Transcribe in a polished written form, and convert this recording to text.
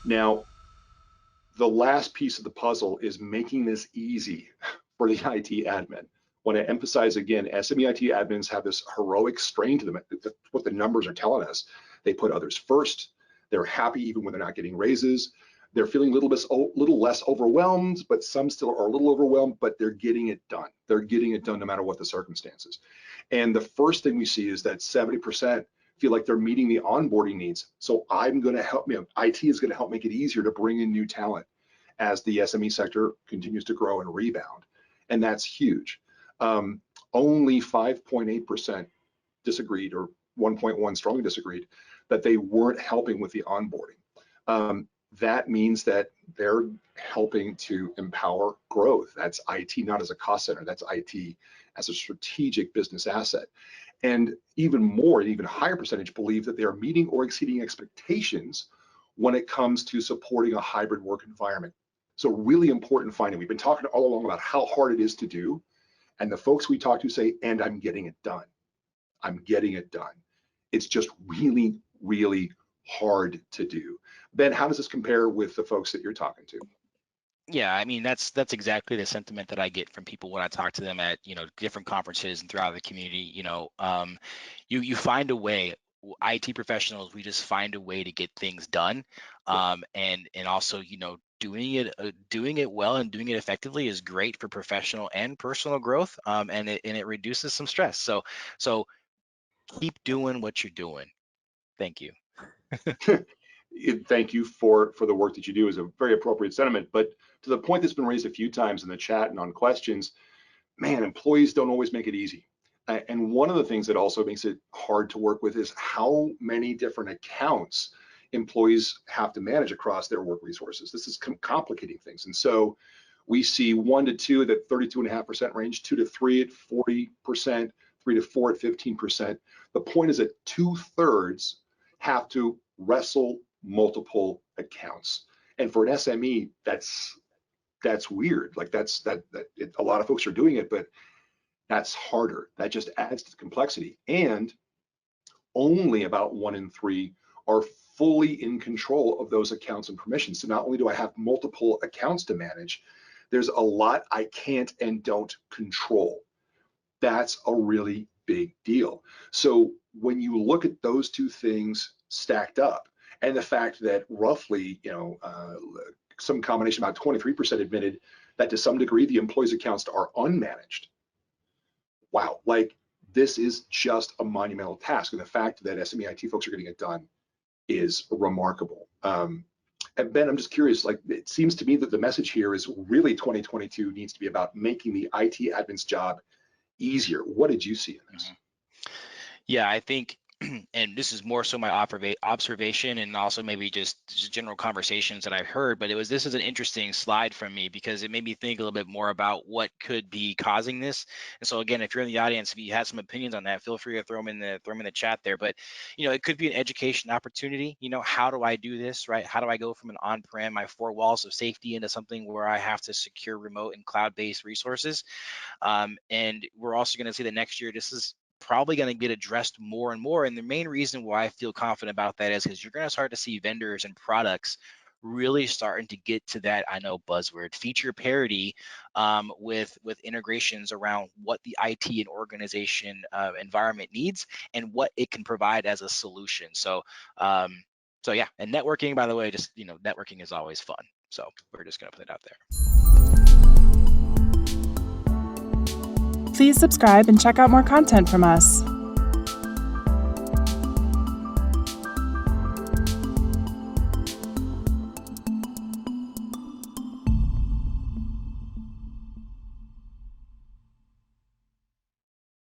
Now, the last piece of the puzzle is making this easy for the IT admin. I want to emphasize again, SME IT admins have this heroic strain to them. That's what the numbers are telling us. They put others first. They're happy even when they're not getting raises. They're feeling a little less overwhelmed, but some still are a little overwhelmed, but they're getting it done. They're getting it done no matter what the circumstances. And the first thing we see is that 70% feel like they're meeting the onboarding needs. So I'm going to help, IT is going to help make it easier to bring in new talent as the SME sector continues to grow and rebound. And that's huge. Only 5.8% disagreed, or 1.1 strongly disagreed, that they weren't helping with the onboarding. That means that they're helping to empower growth. That's IT not as a cost center, that's IT as a strategic business asset. And even more, an even higher percentage believe that they are meeting or exceeding expectations when it comes to supporting a hybrid work environment. So really important finding. We've been talking all along about how hard it is to do, and the folks we talk to say, and I'm getting it done. I'm getting it done. It's just really, really hard to do. Ben, how does this compare with the folks that you're talking to? Yeah, I mean, that's exactly the sentiment that I get from people when I talk to them at, different conferences and throughout the community. You find a way. IT professionals, we just find a way to get things done, and also, doing it well and doing it effectively is great for professional and personal growth, and it reduces some stress. So keep doing what you're doing. Thank you. Thank you for the work that you do is a very appropriate sentiment. But to the point that's been raised a few times in the chat and on questions, man, employees don't always make it easy. And one of the things that also makes it hard to work with is how many different accounts employees have to manage across their work resources. This is complicating things. And so we see 1 to 2 at that 32.5% range, 2 to 3 at 40%, 3 to 4 at 15%. The point is that 2/3 have to wrestle multiple accounts. And for an SME, that's weird. Like a lot of folks are doing it, but that's harder. That just adds to the complexity. And only about 1 in 3 are fully in control of those accounts and permissions. So not only do I have multiple accounts to manage, there's a lot I can't and don't control. That's a really big deal. So when you look at those two things stacked up, and the fact that roughly, some combination, about 23% admitted that to some degree the employee's accounts are unmanaged. Wow, like this is just a monumental task. And the fact that SME IT folks are getting it done is remarkable. And Ben, I'm just curious, like it seems to me that the message here is really 2022 needs to be about making the IT admin's job easier. What did you see in this? Yeah, I think, and this is more so my observation and also maybe just general conversations that I've heard, but this is an interesting slide from me because it made me think a little bit more about what could be causing this. And so again, if you're in the audience, if you have some opinions on that, feel free to throw them in the chat there. But it could be an education opportunity. How do I do this, right? How do I go from an on-prem, my 4 walls of safety, into something where I have to secure remote and cloud-based resources? And we're also going to see that next year, this is probably going to get addressed more and more. And the main reason why I feel confident about that is because you're going to start to see vendors and products really starting to get to that, I know, buzzword, feature parity, with integrations around what the IT and organization environment needs and what it can provide as a solution. So yeah, and networking, by the way, just networking is always fun. So we're just going to put it out there. Please subscribe and check out more content from us.